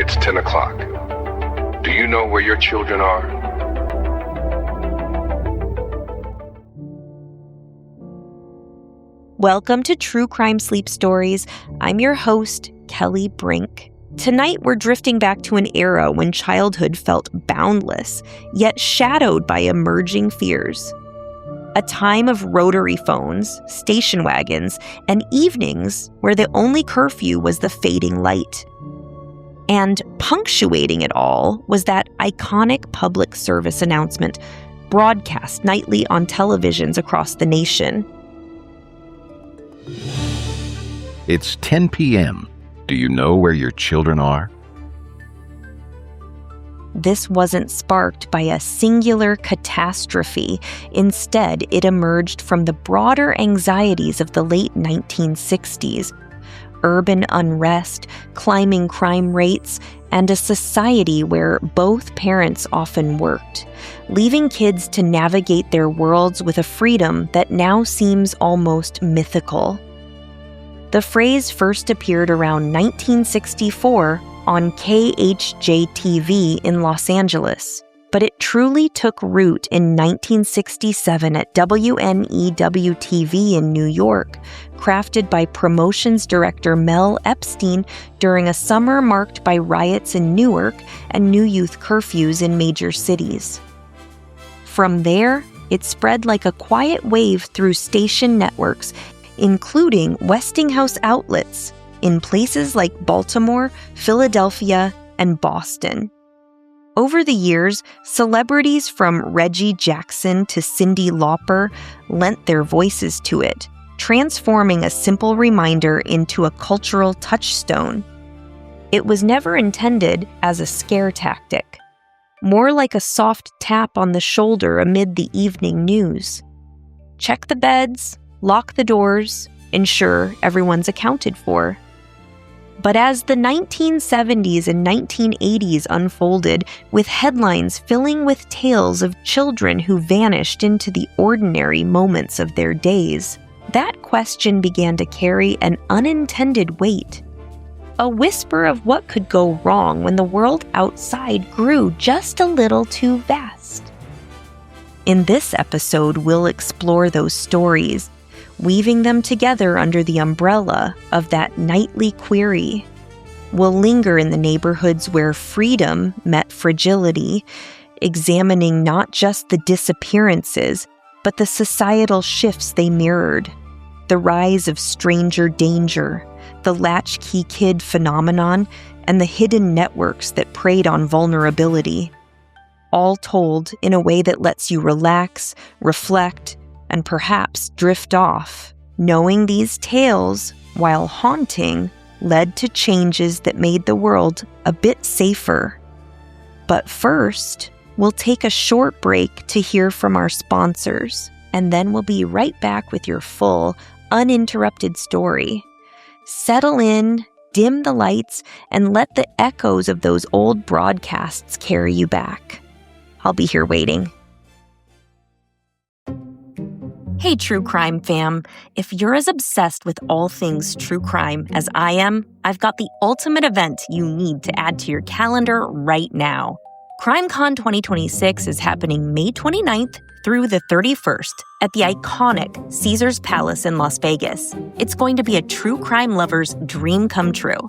It's 10 o'clock. Do you know where your children are? Welcome to True Crime Sleep Stories. I'm your host, Kelly Brink. Tonight, we're drifting back to an era when childhood felt boundless, yet shadowed by emerging fears. A time of rotary phones, station wagons, and evenings where the only curfew was the fading light. And punctuating it all was that iconic public service announcement, broadcast nightly on televisions across the nation. It's 10 p.m. Do you know where your children are? This wasn't sparked by a singular catastrophe. Instead, it emerged from the broader anxieties of the late 1960s. Urban unrest, climbing crime rates, and a society where both parents often worked, leaving kids to navigate their worlds with a freedom that now seems almost mythical. The phrase first appeared around 1964 on KHJ-TV in Los Angeles, but it truly took root in 1967 at WNEW-TV in New York, crafted by promotions director Mel Epstein during a summer marked by riots in Newark and new youth curfews in major cities. From there, it spread like a quiet wave through station networks, including Westinghouse outlets in places like Baltimore, Philadelphia, and Boston. Over the years, celebrities from Reggie Jackson to Cyndi Lauper lent their voices to it, transforming a simple reminder into a cultural touchstone. It was never intended as a scare tactic, more like a soft tap on the shoulder amid the evening news. Check the beds, lock the doors, ensure everyone's accounted for. But as the 1970s and 1980s unfolded, with headlines filling with tales of children who vanished into the ordinary moments of their days, that question began to carry an unintended weight. A whisper of what could go wrong when the world outside grew just a little too vast. In this episode, we'll explore those stories, weaving them together under the umbrella of that nightly query. We'll linger in the neighborhoods where freedom met fragility, examining not just the disappearances, but the societal shifts they mirrored. The rise of stranger danger, the latchkey kid phenomenon, and the hidden networks that preyed on vulnerability. All told in a way that lets you relax, reflect, and perhaps drift off, knowing these tales, while haunting, led to changes that made the world a bit safer. But first, we'll take a short break to hear from our sponsors, and then we'll be right back with your full, uninterrupted story. Settle in, dim the lights, and let the echoes of those old broadcasts carry you back. I'll be here waiting. Hey, True Crime fam. If you're as obsessed with all things true crime as I am, I've got the ultimate event you need to add to your calendar right now. CrimeCon 2026 is happening May 29th through the 31st at the iconic Caesars Palace in Las Vegas. It's going to be a true crime lover's dream come true.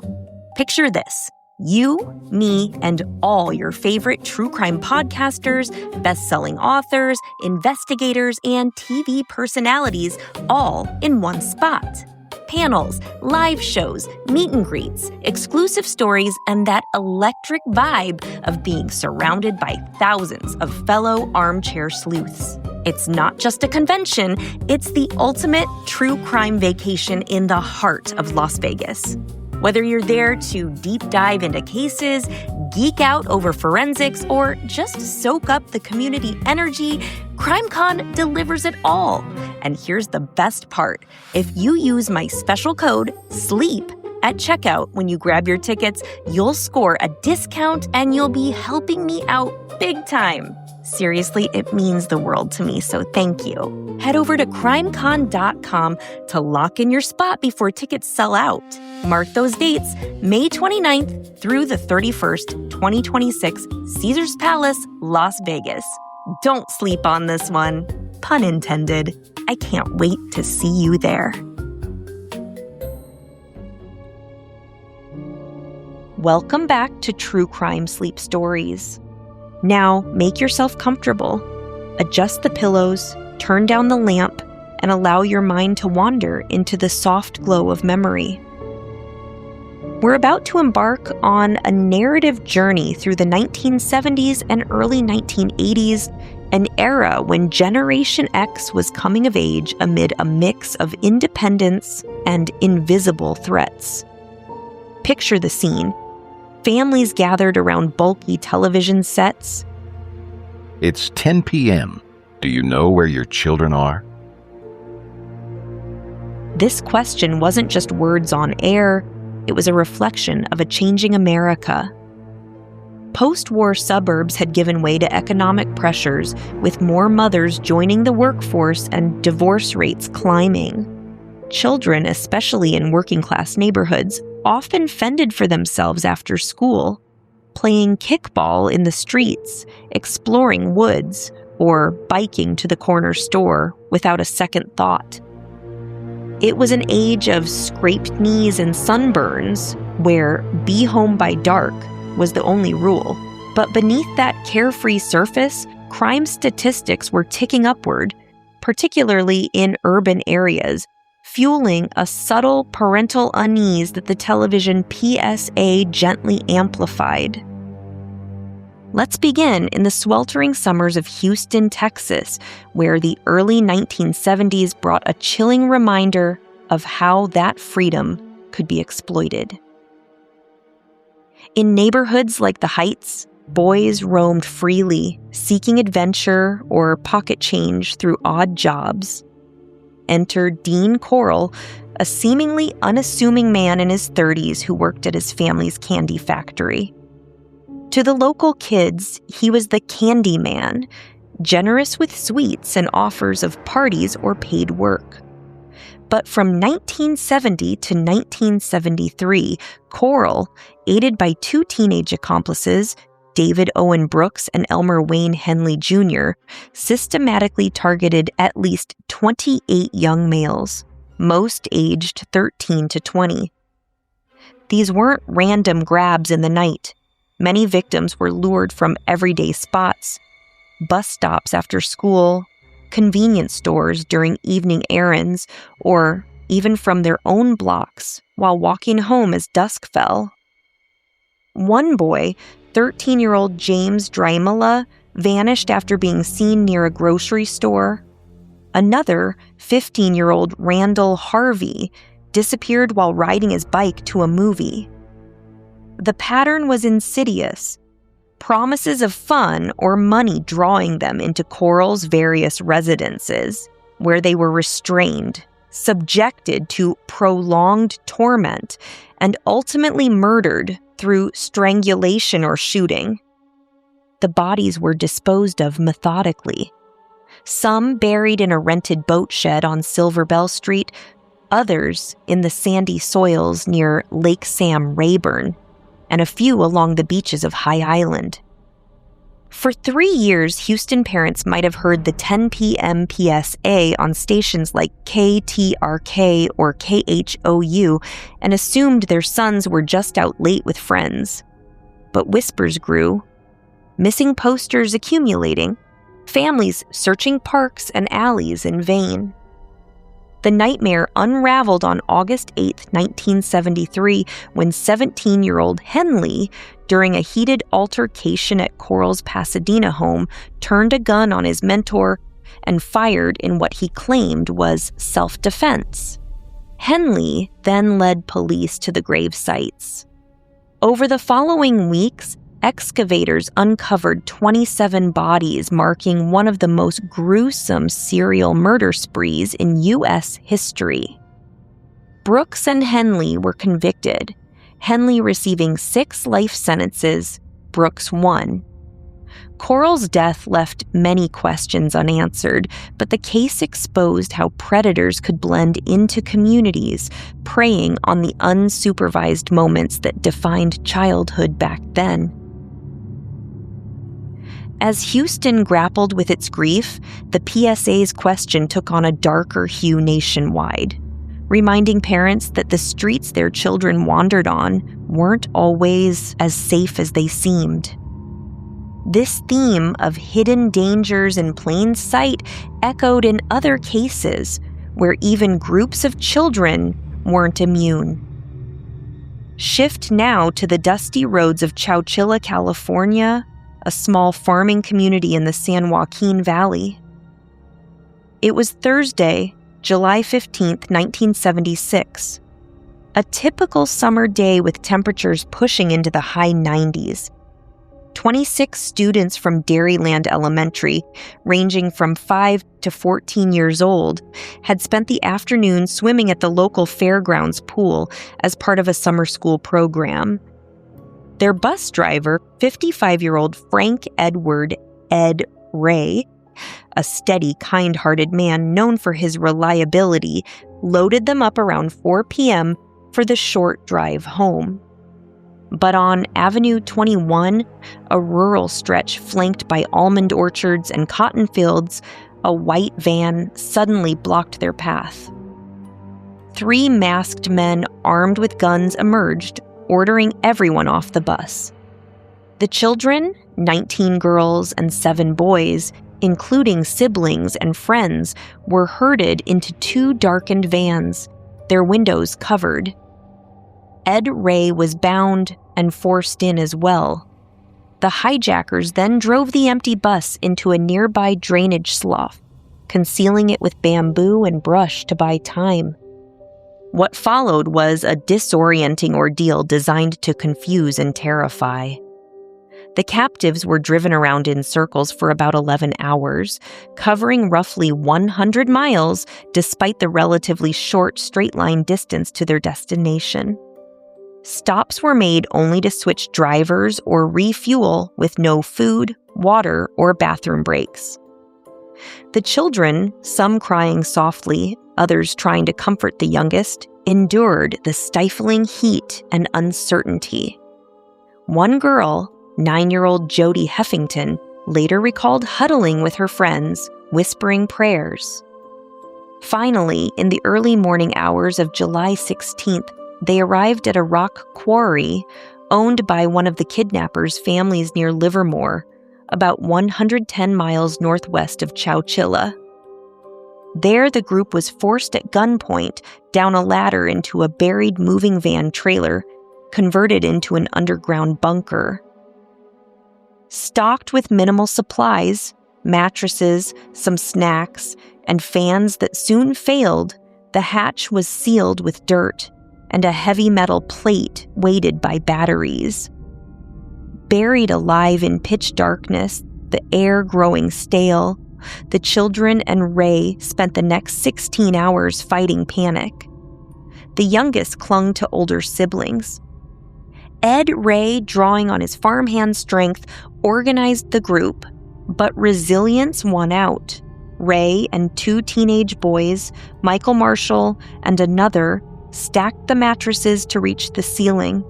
Picture this. You, me, and all your favorite true crime podcasters, best-selling authors, investigators, and TV personalities all in one spot. Panels, live shows, meet and greets, exclusive stories, and that electric vibe of being surrounded by thousands of fellow armchair sleuths. It's not just a convention, it's the ultimate true crime vacation in the heart of Las Vegas. Whether you're there to deep dive into cases, geek out over forensics, or just soak up the community energy, CrimeCon delivers it all. And here's the best part. If you use my special code, SLEEP, At checkout, when you grab your tickets, you'll score a discount and you'll be helping me out big time. Seriously, it means the world to me, so thank you. Head over to crimecon.com to lock in your spot before tickets sell out. Mark those dates, May 29th through the 31st, 2026, Caesars Palace, Las Vegas. Don't sleep on this one. Pun intended. I can't wait to see you there. Welcome back to True Crime Sleep Stories. Now, make yourself comfortable. Adjust the pillows, turn down the lamp, and allow your mind to wander into the soft glow of memory. We're about to embark on a narrative journey through the 1970s and early 1980s, an era when Generation X was coming of age amid a mix of independence and invisible threats. Picture the scene. Families gathered around bulky television sets. It's 10 p.m. Do you know where your children are? This question wasn't just words on air, it was a reflection of a changing America. Post-war suburbs had given way to economic pressures, with more mothers joining the workforce and divorce rates climbing. Children, especially in working-class neighborhoods, often fended for themselves after school, playing kickball in the streets, exploring woods, or biking to the corner store without a second thought. It was an age of scraped knees and sunburns, where be home by dark was the only rule. But beneath that carefree surface, crime statistics were ticking upward, particularly in urban areas, fueling a subtle parental unease that the television PSA gently amplified. Let's begin in the sweltering summers of Houston, Texas, where the early 1970s brought a chilling reminder of how that freedom could be exploited. In neighborhoods like the Heights, boys roamed freely, seeking adventure or pocket change through odd jobs. Enter Dean Corll, a seemingly unassuming man in his 30s who worked at his family's candy factory. To the local kids, he was the candy man, generous with sweets and offers of parties or paid work. But from 1970 to 1973, Corll, aided by two teenage accomplices, David Owen Brooks and Elmer Wayne Henley Jr., systematically targeted at least 28 young males, most aged 13 to 20. These weren't random grabs in the night. Many victims were lured from everyday spots, bus stops after school, convenience stores during evening errands, or even from their own blocks while walking home as dusk fell. One boy, 13-year-old James Dreimela, vanished after being seen near a grocery store. Another, 15-year-old Randall Harvey, disappeared while riding his bike to a movie. The pattern was insidious. Promises of fun or money drawing them into Corll's various residences, where they were restrained, subjected to prolonged torment, and ultimately murdered through strangulation or shooting. The bodies were disposed of methodically. Some buried in a rented boat shed on Silver Bell Street, others in the sandy soils near Lake Sam Rayburn, and a few along the beaches of High Island. For 3 years, Houston parents might have heard the 10 p.m. PSA on stations like KTRK or KHOU and assumed their sons were just out late with friends. But whispers grew, missing posters accumulating, families searching parks and alleys in vain. The nightmare unraveled on August 8, 1973, when 17-year-old Henley, during a heated altercation at Corll's Pasadena home, turned a gun on his mentor and fired in what he claimed was self-defense. Henley then led police to the grave sites. Over the following weeks, excavators uncovered 27 bodies, marking one of the most gruesome serial murder sprees in U.S. history. Brooks and Henley were convicted, Henley receiving 6 life sentences, Brooks 1. Coral's death left many questions unanswered, but the case exposed how predators could blend into communities, preying on the unsupervised moments that defined childhood back then. As Houston grappled with its grief, the PSA's question took on a darker hue nationwide, reminding parents that the streets their children wandered on weren't always as safe as they seemed. This theme of hidden dangers in plain sight echoed in other cases where even groups of children weren't immune. Shift now to the dusty roads of Chowchilla, California, a small farming community in the San Joaquin Valley. It was Thursday, July 15, 1976. A typical summer day with temperatures pushing into the high 90s. 26 students from Dairyland Elementary, ranging from 5 to 14 years old, had spent the afternoon swimming at the local fairgrounds pool as part of a summer school program. Their bus driver, 55-year-old Frank Edward Ed Ray, a steady, kind-hearted man known for his reliability, loaded them up around 4 p.m. for the short drive home. But on Avenue 21, a rural stretch flanked by almond orchards and cotton fields, a white van suddenly blocked their path. 3 masked men armed with guns emerged, ordering everyone off the bus. The children, 19 girls and 7 boys, including siblings and friends, were herded into 2 darkened vans, their windows covered. Ed Ray was bound and forced in as well. The hijackers then drove the empty bus into a nearby drainage slough, concealing it with bamboo and brush to buy time. What followed was a disorienting ordeal designed to confuse and terrify. The captives were driven around in circles for about 11 hours, covering roughly 100 miles despite the relatively short straight-line distance to their destination. Stops were made only to switch drivers or refuel with no food, water, or bathroom breaks. The children, some crying softly, others trying to comfort the youngest, endured the stifling heat and uncertainty. One girl, 9-year-old Jody Heffington, later recalled huddling with her friends, whispering prayers. Finally, in the early morning hours of July 16th, they arrived at a rock quarry owned by one of the kidnappers' families near Livermore, about 110 miles northwest of Chowchilla. There, the group was forced at gunpoint down a ladder into a buried moving van trailer, converted into an underground bunker. Stocked with minimal supplies, mattresses, some snacks, and fans that soon failed, the hatch was sealed with dirt and a heavy metal plate weighted by batteries. Buried alive in pitch darkness, the air growing stale, the children and Ray spent the next 16 hours fighting panic. The youngest clung to older siblings. Ed Ray, drawing on his farmhand strength, organized the group, but resilience won out. Ray and 2 teenage boys, Michael Marshall and another, stacked the mattresses to reach the ceiling.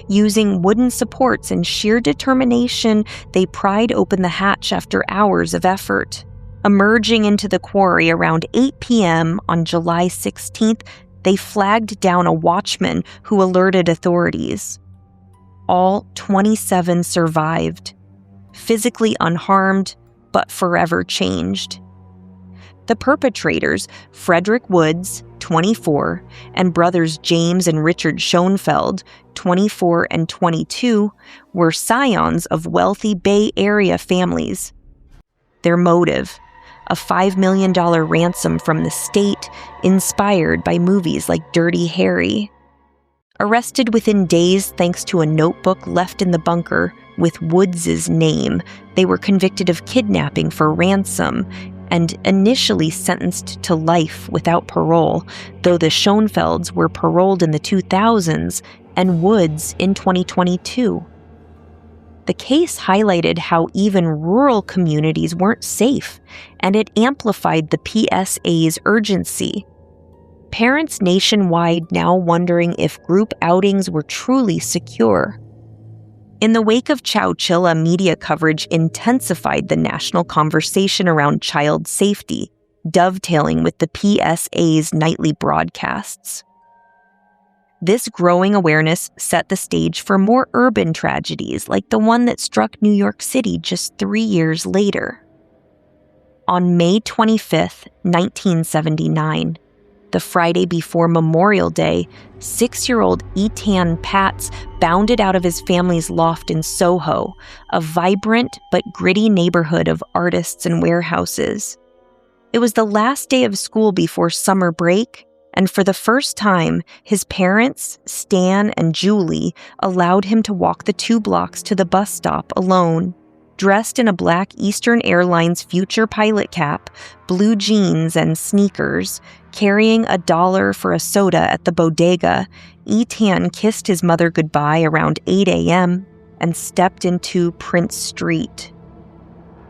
Using wooden supports and sheer determination, they pried open the hatch after hours of effort. Emerging into the quarry around 8 p.m. on July 16th, they flagged down a watchman who alerted authorities. All 27 survived, physically unharmed, but forever changed. The perpetrators, Frederick Woods, 24, and brothers James and Richard Schoenfeld, 24 and 22, were scions of wealthy Bay Area families. Their motive, a $5 million ransom from the state inspired by movies like Dirty Harry. Arrested within days thanks to a notebook left in the bunker with Woods' name, they were convicted of kidnapping for ransom and initially sentenced to life without parole, though the Schoenfelds were paroled in the 2000s and Woods in 2022. The case highlighted how even rural communities weren't safe, and it amplified the PSA's urgency. Parents nationwide now wondering if group outings were truly secure. In the wake of Chowchilla, media coverage intensified the national conversation around child safety, dovetailing with the PSA's nightly broadcasts. This growing awareness set the stage for more urban tragedies like the one that struck New York City just 3 years later. On May 25, 1979, the Friday before Memorial Day, 6-year-old Etan Patz bounded out of his family's loft in Soho, a vibrant but gritty neighborhood of artists and warehouses. It was the last day of school before summer break, and for the first time, his parents, Stan and Julie, allowed him to walk the 2 blocks to the bus stop alone. Dressed in a black Eastern Airlines future pilot cap, blue jeans, and sneakers, carrying $1 for a soda at the bodega, Etan kissed his mother goodbye around 8 a.m. and stepped into Prince Street.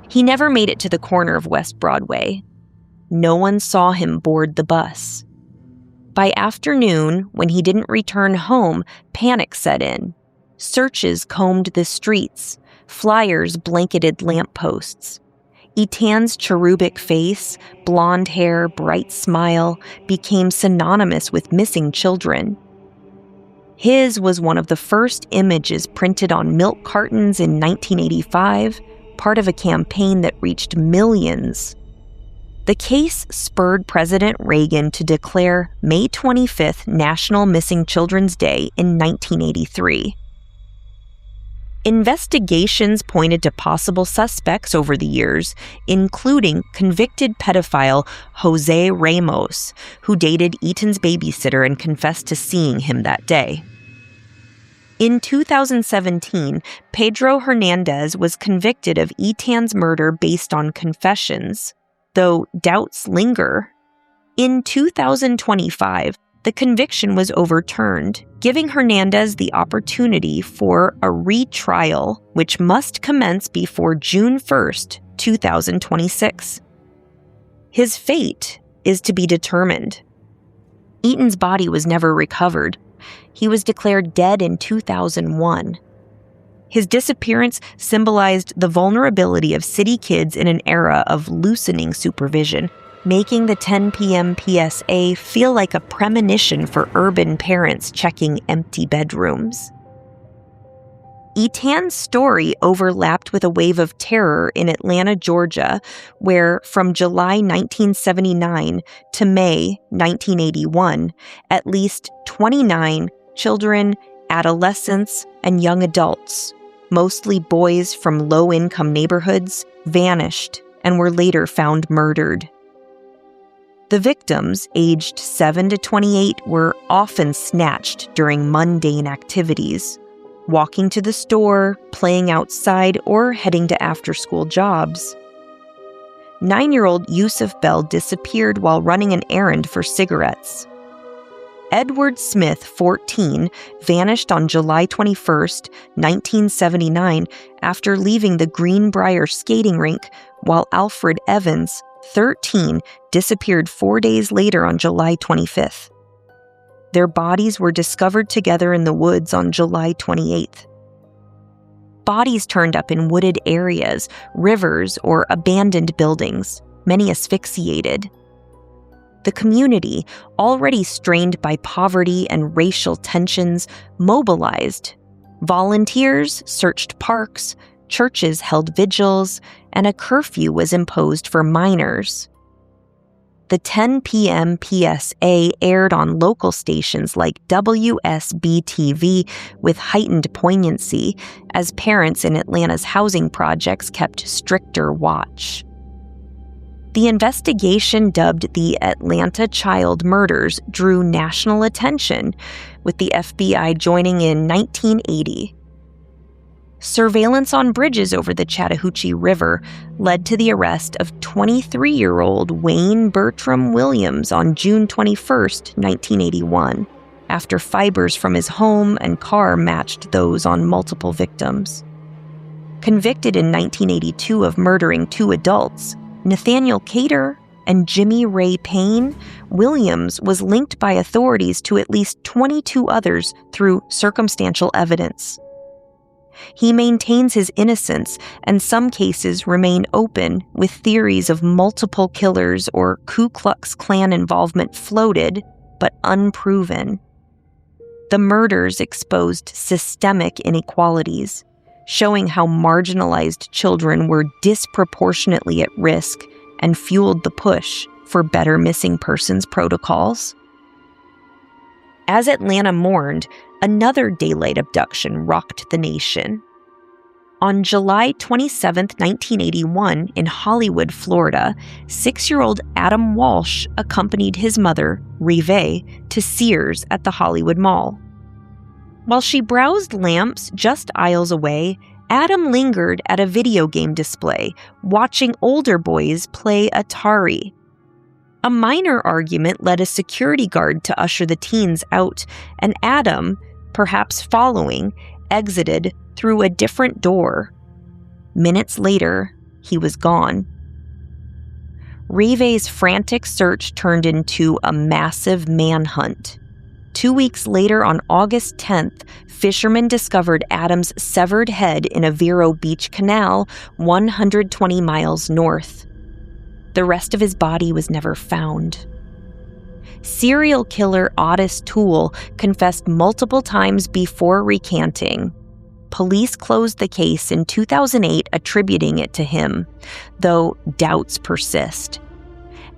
He never made it to the corner of West Broadway. No one saw him board the bus. By afternoon, when he didn't return home, panic set in. Searches combed the streets. Flyers blanketed lampposts. Etan's cherubic face, blonde hair, bright smile became synonymous with missing children. His was one of the first images printed on milk cartons in 1985, part of a campaign that reached millions. The case spurred President Reagan to declare May 25th National Missing Children's Day in 1983. Investigations pointed to possible suspects over the years, including convicted pedophile Jose Ramos, who dated Etan's babysitter and confessed to seeing him that day. In 2017, Pedro Hernandez was convicted of Etan's murder based on confessions, though doubts linger. In 2025, the conviction was overturned, giving Hernandez the opportunity for a retrial, which must commence before June 1st, 2026. His fate is to be determined. Etan's body was never recovered. He was declared dead in 2001. His disappearance symbolized the vulnerability of city kids in an era of loosening supervision, making the 10 p.m. PSA feel like a premonition for urban parents checking empty bedrooms. Etan's story overlapped with a wave of terror in Atlanta, Georgia, where from July 1979 to May 1981, at least 29 children, adolescents, and young adults, mostly boys from low-income neighborhoods, vanished and were later found murdered. The victims, aged 7 to 28, were often snatched during mundane activities, walking to the store, playing outside, or heading to after-school jobs. 9-year-old Yusuf Bell disappeared while running an errand for cigarettes. Edward Smith, 14, vanished on July 21, 1979, after leaving the Greenbrier skating rink, while Alfred Evans, 13, disappeared 4 days later on July 25th. Their bodies were discovered together in the woods on July 28th. Bodies turned up in wooded areas, rivers, or abandoned buildings, many asphyxiated. The community, already strained by poverty and racial tensions, mobilized. Volunteers searched parks, churches held vigils, and a curfew was imposed for minors. The 10 p.m. PSA aired on local stations like WSB-TV with heightened poignancy as parents in Atlanta's housing projects kept stricter watch. The investigation, dubbed the Atlanta Child Murders, drew national attention, with the FBI joining in 1980. Surveillance on bridges over the Chattahoochee River led to the arrest of 23-year-old Wayne Bertram Williams on June 21, 1981, after fibers from his home and car matched those on multiple victims. Convicted in 1982 of murdering 2 adults, Nathaniel Cater and Jimmy Ray Payne, Williams was linked by authorities to at least 22 others through circumstantial evidence. He maintains his innocence, and some cases remain open, with theories of multiple killers or Ku Klux Klan involvement floated, but unproven. The murders exposed systemic inequalities, showing how marginalized children were disproportionately at risk and fueled the push for better missing persons protocols. As Atlanta mourned, another daylight abduction rocked the nation. On July 27, 1981, in Hollywood, Florida, 6-year-old Adam Walsh accompanied his mother, Rive, to Sears at the Hollywood Mall. While she browsed lamps just aisles away, Adam lingered at a video game display, watching older boys play Atari. A minor argument led a security guard to usher the teens out, and Adam, perhaps following, exited through a different door. Minutes later, he was gone. Rive's frantic search turned into a massive manhunt. 2 weeks later, on August 10th, fishermen discovered Adam's severed head in a Vero Beach canal 120 miles north. The rest of his body was never found. Serial killer Otis Toole confessed multiple times before recanting. Police closed the case in 2008, attributing it to him, though doubts persist.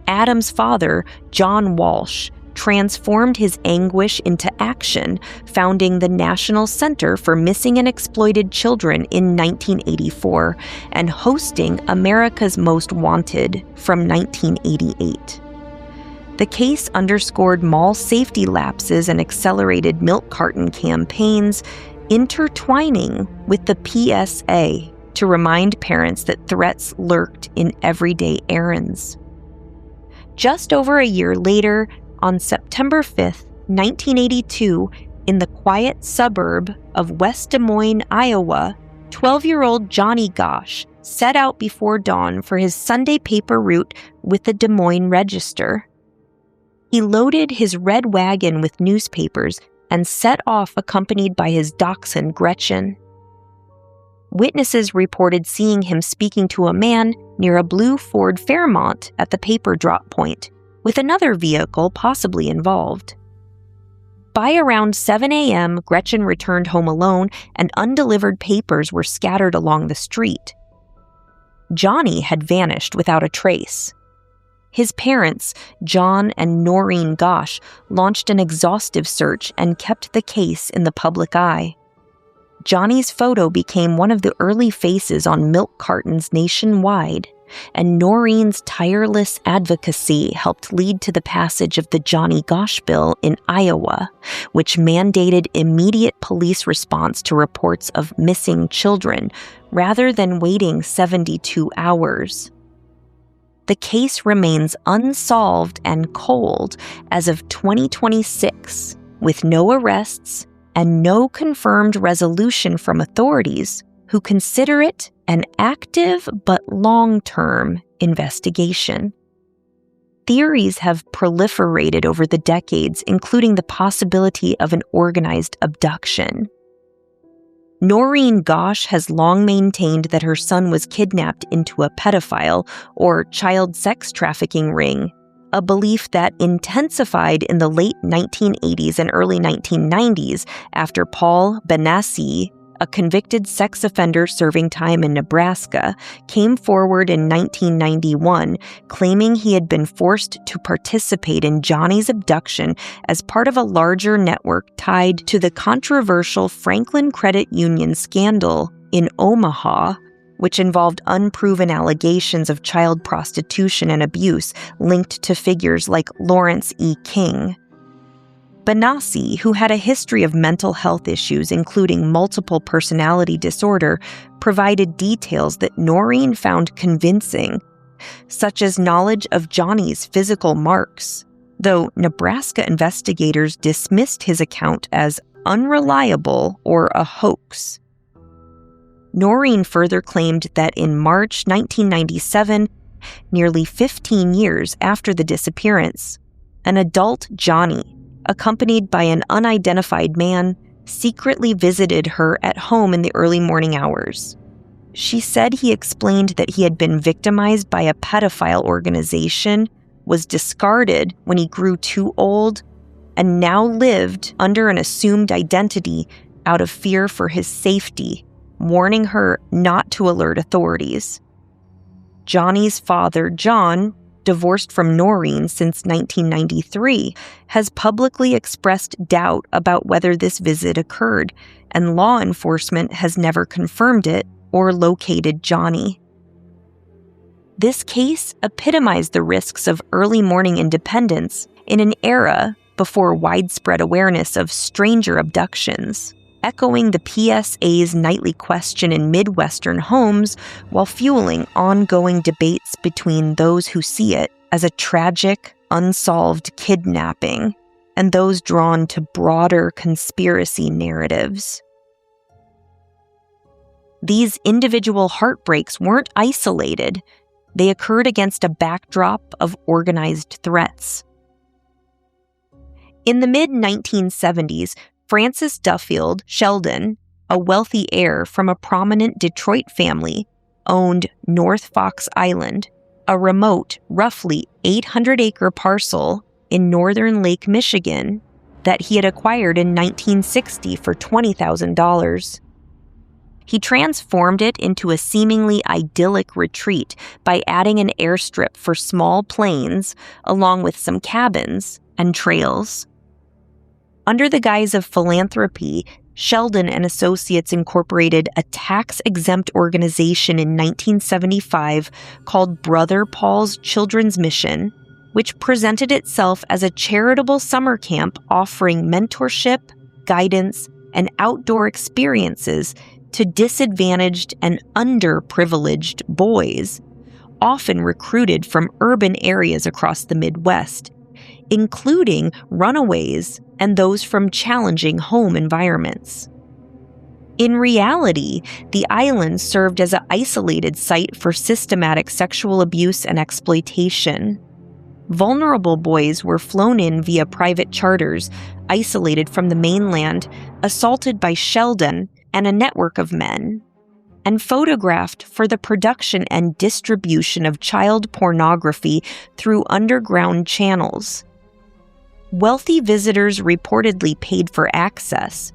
Adam's father, John Walsh, transformed his anguish into action, founding the National Center for Missing and Exploited Children in 1984 and hosting America's Most Wanted from 1988. The case underscored mall safety lapses and accelerated milk carton campaigns, intertwining with the PSA to remind parents that threats lurked in everyday errands. Just over a year later, on September 5th, 1982, in the quiet suburb of West Des Moines, Iowa, 12-year-old Johnny Gosch set out before dawn for his Sunday paper route with the Des Moines Register. He loaded his red wagon with newspapers and set off accompanied by his dachshund Gretchen. Witnesses reported seeing him speaking to a man near a blue Ford Fairmont at the paper drop point, with another vehicle possibly involved. By around 7 a.m., Gretchen returned home alone and undelivered papers were scattered along the street. Johnny had vanished without a trace. His parents, John and Noreen Gosch, launched an exhaustive search and kept the case in the public eye. Johnny's photo became one of the early faces on milk cartons nationwide, and Noreen's tireless advocacy helped lead to the passage of the Johnny Gosch Bill in Iowa, which mandated immediate police response to reports of missing children rather than waiting 72 hours. The case remains unsolved and cold as of 2026, with no arrests and no confirmed resolution from authorities who consider it an active but long-term investigation. Theories have proliferated over the decades, including the possibility of an organized abduction. Noreen Gosch has long maintained that her son was kidnapped into a pedophile or child sex trafficking ring, a belief that intensified in the late 1980s and early 1990s after Paul Benassi, a convicted sex offender serving time in Nebraska, came forward in 1991, claiming he had been forced to participate in Johnny's abduction as part of a larger network tied to the controversial Franklin Credit Union scandal in Omaha, which involved unproven allegations of child prostitution and abuse linked to figures like Lawrence E. King. Benassi, who had a history of mental health issues, including multiple personality disorder, provided details that Noreen found convincing, such as knowledge of Johnny's physical marks, though Nebraska investigators dismissed his account as unreliable or a hoax. Noreen further claimed that in March 1997, nearly 15 years after the disappearance, an adult Johnny, accompanied by an unidentified man, secretly visited her at home in the early morning hours. She said he explained that he had been victimized by a pedophile organization, was discarded when he grew too old, and now lived under an assumed identity out of fear for his safety, warning her not to alert authorities. Johnny's father, John, divorced from Noreen since 1993, has publicly expressed doubt about whether this visit occurred, and law enforcement has never confirmed it or located Johnny. This case epitomized the risks of early morning independence in an era before widespread awareness of stranger abductions, echoing the PSA's nightly question in Midwestern homes while fueling ongoing debates between those who see it as a tragic, unsolved kidnapping and those drawn to broader conspiracy narratives. These individual heartbreaks weren't isolated. They occurred against a backdrop of organized threats. In the mid-1970s, Francis Duffield Sheldon, a wealthy heir from a prominent Detroit family, owned North Fox Island, a remote, roughly 800-acre parcel in northern Lake Michigan that he had acquired in 1960 for $20,000. He transformed it into a seemingly idyllic retreat by adding an airstrip for small planes, along with some cabins and trails. Under the guise of philanthropy, Sheldon and Associates incorporated a tax-exempt organization in 1975 called Brother Paul's Children's Mission, which presented itself as a charitable summer camp offering mentorship, guidance, and outdoor experiences to disadvantaged and underprivileged boys, often recruited from urban areas across the Midwest, including runaways and those from challenging home environments. In reality, the island served as an isolated site for systematic sexual abuse and exploitation. Vulnerable boys were flown in via private charters, isolated from the mainland, assaulted by Sheldon and a network of men, and photographed for the production and distribution of child pornography through underground channels. Wealthy visitors reportedly paid for access,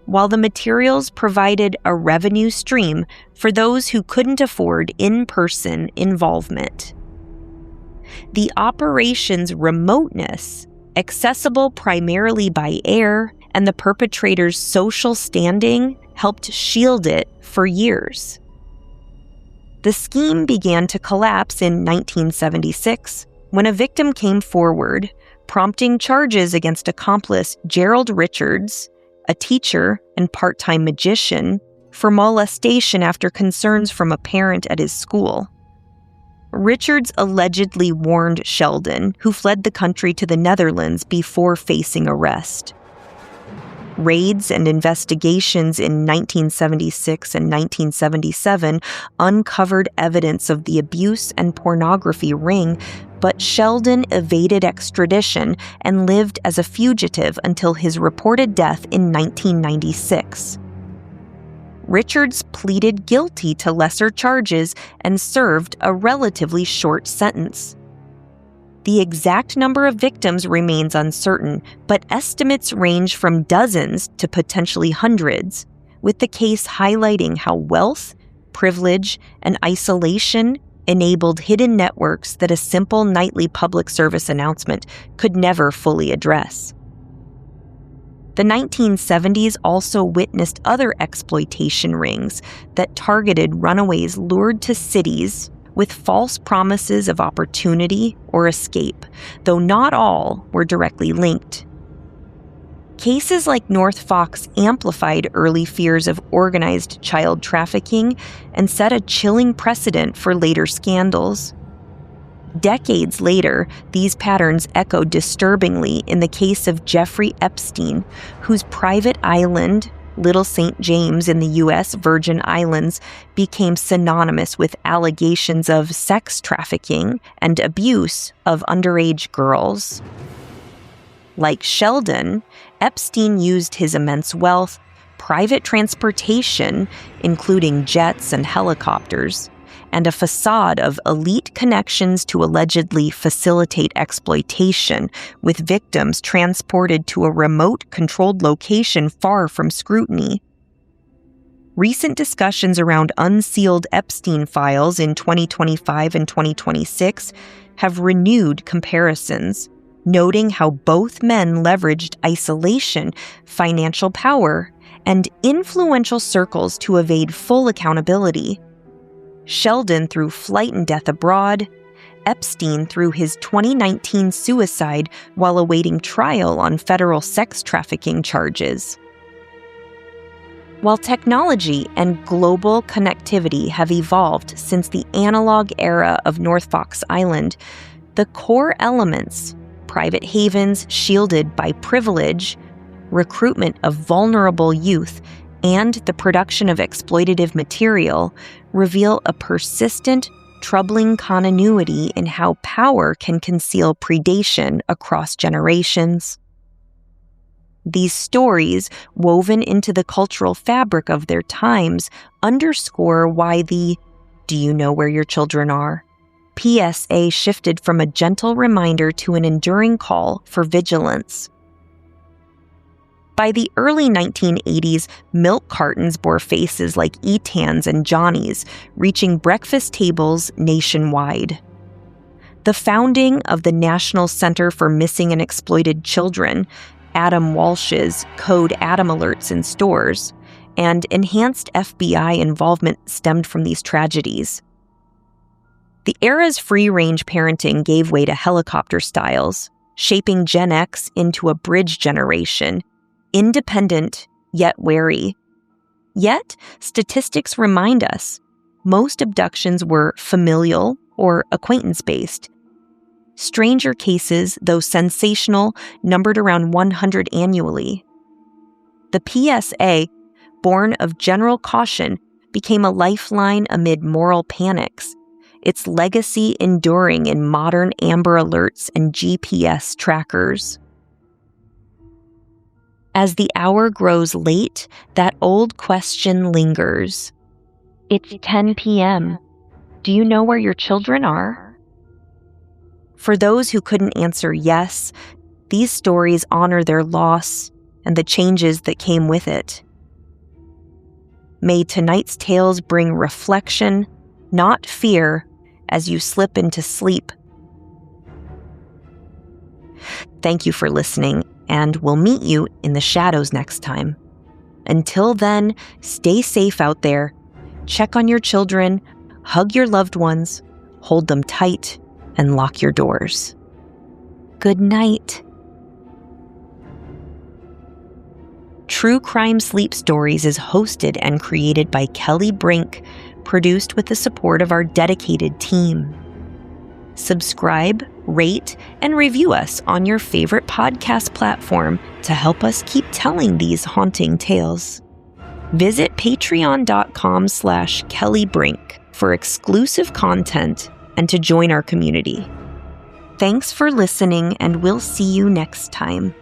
while the materials provided a revenue stream for those who couldn't afford in-person involvement. The operation's remoteness, accessible primarily by air, and the perpetrator's social standing helped shield it for years. The scheme began to collapse in 1976 when a victim came forward, prompting charges against accomplice Gerald Richards, a teacher and part-time magician, for molestation after concerns from a parent at his school. Richards allegedly warned Sheldon, who fled the country to the Netherlands before facing arrest. Raids and investigations in 1976 and 1977 uncovered evidence of the abuse and pornography ring, but Sheldon evaded extradition and lived as a fugitive until his reported death in 1996. Richards pleaded guilty to lesser charges and served a relatively short sentence. The exact number of victims remains uncertain, but estimates range from dozens to potentially hundreds, with the case highlighting how wealth, privilege, and isolation enabled hidden networks that a simple nightly public service announcement could never fully address. The 1970s also witnessed other exploitation rings that targeted runaways lured to cities with false promises of opportunity or escape, though not all were directly linked. Cases like North Fox amplified early fears of organized child trafficking and set a chilling precedent for later scandals. Decades later, these patterns echoed disturbingly in the case of Jeffrey Epstein, whose private island, Little St. James in the U.S. Virgin Islands, became synonymous with allegations of sex trafficking and abuse of underage girls. Like Sheldon, Epstein used his immense wealth, private transportation, including jets and helicopters, and a facade of elite connections to allegedly facilitate exploitation, with victims transported to a remote, controlled location far from scrutiny. Recent discussions around unsealed Epstein files in 2025 and 2026 have renewed comparisons, noting how both men leveraged isolation, financial power, and influential circles to evade full accountability. Sheldon through flight and death abroad, Epstein through his 2019 suicide while awaiting trial on federal sex trafficking charges. While technology and global connectivity have evolved since the analog era of North Fox Island, the core elements, private havens shielded by privilege, recruitment of vulnerable youth, and the production of exploitative material, reveal a persistent, troubling continuity in how power can conceal predation across generations. These stories, woven into the cultural fabric of their times, underscore why the "Do you know where your children are?" PSA shifted from a gentle reminder to an enduring call for vigilance. By the early 1980s, milk cartons bore faces like Etan's and Johnny's, reaching breakfast tables nationwide. The founding of the National Center for Missing and Exploited Children, Adam Walsh's Code Adam alerts in stores, and enhanced FBI involvement stemmed from these tragedies. The era's free-range parenting gave way to helicopter styles, shaping Gen X into a bridge generation, independent yet wary. Yet, statistics remind us, most abductions were familial or acquaintance-based. Stranger cases, though sensational, numbered around 100 annually. The PSA, born of general caution, became a lifeline amid moral panics, its legacy enduring in modern Amber Alerts and GPS trackers. As the hour grows late, that old question lingers. It's 10 p.m. Do you know where your children are? For those who couldn't answer yes, these stories honor their loss and the changes that came with it. May tonight's tales bring reflection, not fear, as you slip into sleep. Thank you for listening, and we'll meet you in the shadows next time. Until then, stay safe out there. Check on your children, hug your loved ones, hold them tight, and lock your doors. Good night. True Crime Sleep Stories is hosted and created by Kelly Brink, produced with the support of our dedicated team. Subscribe, rate, and review us on your favorite podcast platform to help us keep telling these haunting tales. Visit patreon.com/KellyBrink for exclusive content and to join our community. Thanks for listening, and we'll see you next time.